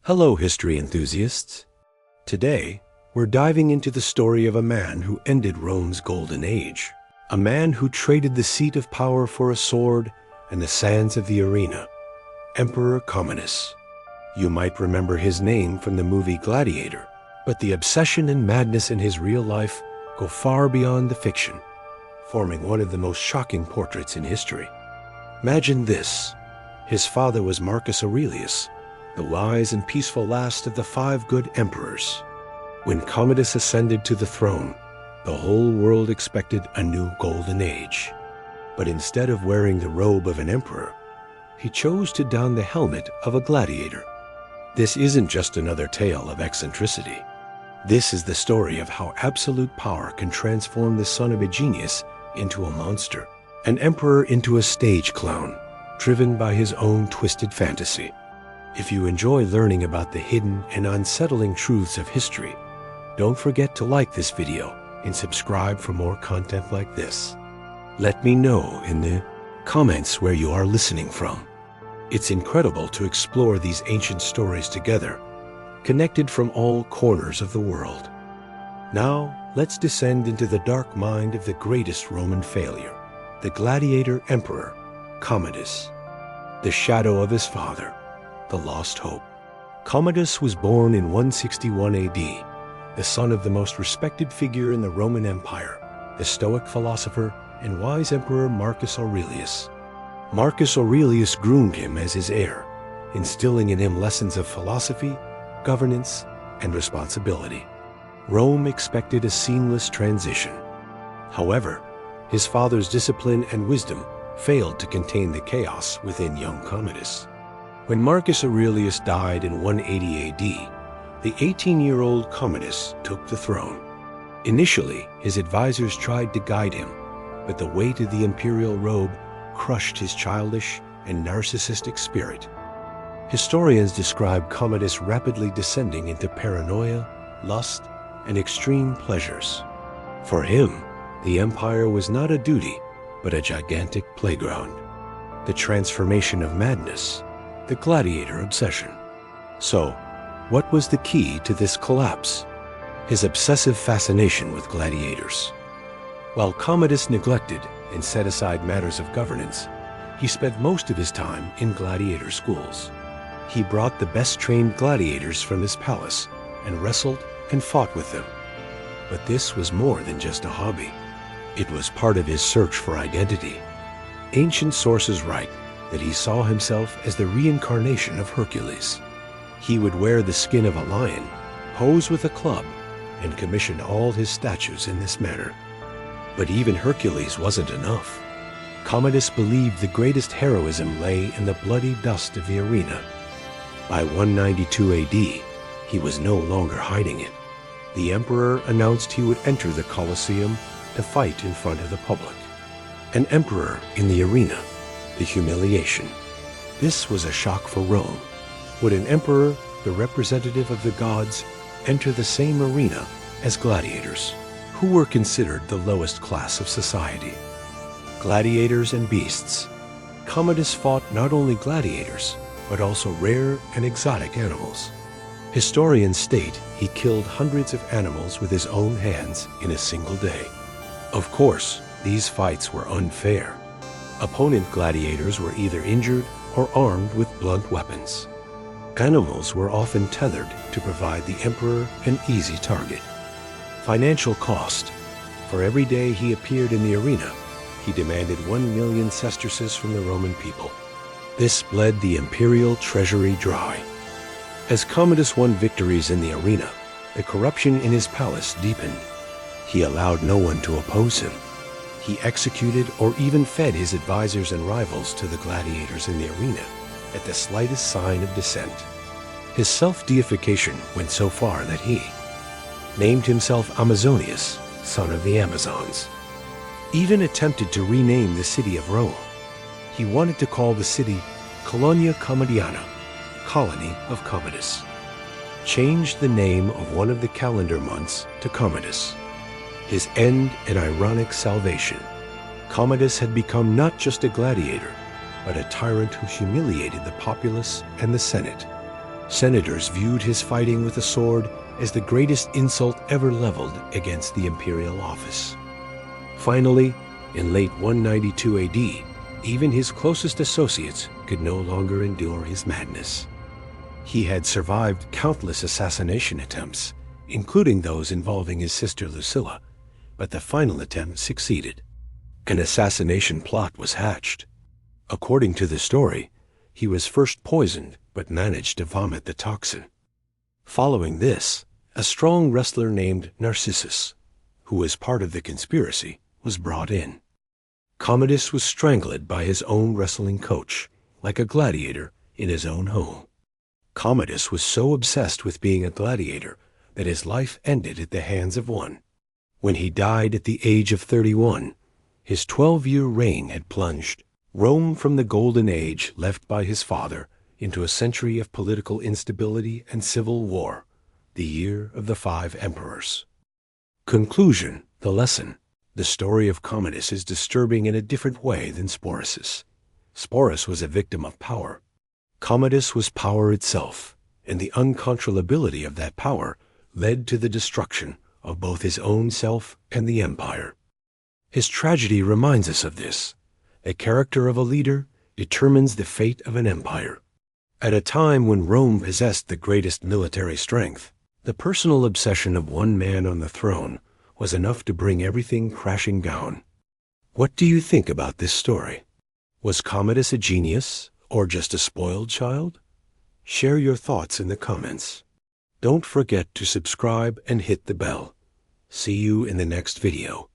Hello, history enthusiasts. Today, we're diving into the story of a man who ended Rome's golden age. A man who traded the seat of power for a sword and the sands of the arena. Emperor Commodus. You might remember his name from the movie Gladiator, but the obsession and madness in his real life go far beyond the fiction, forming one of the most shocking portraits in history. Imagine this. His father was Marcus Aurelius, the wise and peaceful last of the 5 good emperors. When Commodus ascended to the throne, the whole world expected a new golden age. But instead of wearing the robe of an emperor, he chose to don the helmet of a gladiator. This isn't just another tale of eccentricity. This is the story of how absolute power can transform the son of a genius into a monster, an emperor into a stage clown, driven by his own twisted fantasy. If you enjoy learning about the hidden and unsettling truths of history, don't forget to like this video and subscribe for more content like this. Let me know in the comments where you are listening from. It's incredible to explore these ancient stories together, connected from all corners of the world. Now, let's descend into the dark mind of the greatest Roman failure, the gladiator emperor, Commodus. The shadow of his father, the lost hope. Commodus was born in 161 AD, the son of the most respected figure in the Roman Empire, the Stoic philosopher and wise emperor Marcus Aurelius. Marcus Aurelius groomed him as his heir, instilling in him lessons of philosophy, governance, and responsibility. Rome expected a seamless transition. However, his father's discipline and wisdom failed to contain the chaos within young Commodus. When Marcus Aurelius died in 180 AD, the 18-year-old Commodus took the throne. Initially, his advisors tried to guide him, but the weight of the imperial robe crushed his childish and narcissistic spirit. Historians describe Commodus rapidly descending into paranoia, lust, and extreme pleasures. For him, the empire was not a duty, but a gigantic playground. The transformation of madness, the gladiator obsession. So, what was the key to this collapse? His obsessive fascination with gladiators. While Commodus neglected and set aside matters of governance, he spent most of his time in gladiator schools. He brought the best-trained gladiators from his palace and wrestled and fought with them. But this was more than just a hobby. It was part of his search for identity. Ancient sources write that he saw himself as the reincarnation of Hercules. He would wear the skin of a lion, pose with a club, and commission all his statues in this manner. But even Hercules wasn't enough. Commodus believed the greatest heroism lay in the bloody dust of the arena. By 192 AD, he was no longer hiding it. The emperor announced he would enter the Colosseum to fight in front of the public. An emperor in the arena. The humiliation. This was a shock for Rome. Would an emperor, the representative of the gods, enter the same arena as gladiators, who were considered the lowest class of society? Gladiators and beasts. Commodus fought not only gladiators, but also rare and exotic animals. Historians state he killed hundreds of animals with his own hands in a single day. Of course, these fights were unfair. Opponent gladiators were either injured or armed with blunt weapons. Animals were often tethered to provide the emperor an easy target. Financial cost. For every day he appeared in the arena, he demanded 1 million sesterces from the Roman people. This bled the imperial treasury dry. As Commodus won victories in the arena, the corruption in his palace deepened. He allowed no one to oppose him. He executed or even fed his advisors and rivals to the gladiators in the arena at the slightest sign of dissent. His self-deification went so far that he named himself Amazonius, son of the Amazons. Even attempted to rename the city of Rome. He wanted to call the city Colonia Commodiana, colony of Commodus. Changed the name of one of the calendar months to Commodus. His end an ironic salvation. Commodus had become not just a gladiator, but a tyrant who humiliated the populace and the Senate. Senators viewed his fighting with a sword as the greatest insult ever leveled against the imperial office. Finally, in late 192 AD, even his closest associates could no longer endure his madness. He had survived countless assassination attempts, including those involving his sister Lucilla, but the final attempt succeeded. An assassination plot was hatched. According to the story, he was first poisoned but managed to vomit the toxin. Following this, a strong wrestler named Narcissus, who was part of the conspiracy, was brought in. Commodus was strangled by his own wrestling coach, like a gladiator in his own home. Commodus was so obsessed with being a gladiator that his life ended at the hands of one. When he died at the age of 31, his 12-year reign had plunged Rome from the golden age left by his father into a century of political instability and civil war, the year of the 5 emperors. Conclusion, the lesson. The story of Commodus is disturbing in a different way than Sporus'. Sporus was a victim of power. Commodus was power itself, and the uncontrollability of that power led to the destruction of both his own self and the empire. His tragedy reminds us of this. A character of a leader determines the fate of an empire. At a time when Rome possessed the greatest military strength, the personal obsession of one man on the throne was enough to bring everything crashing down. What do you think about this story? Was Commodus a genius or just a spoiled child? Share your thoughts in the comments. Don't forget to subscribe and hit the bell. See you in the next video.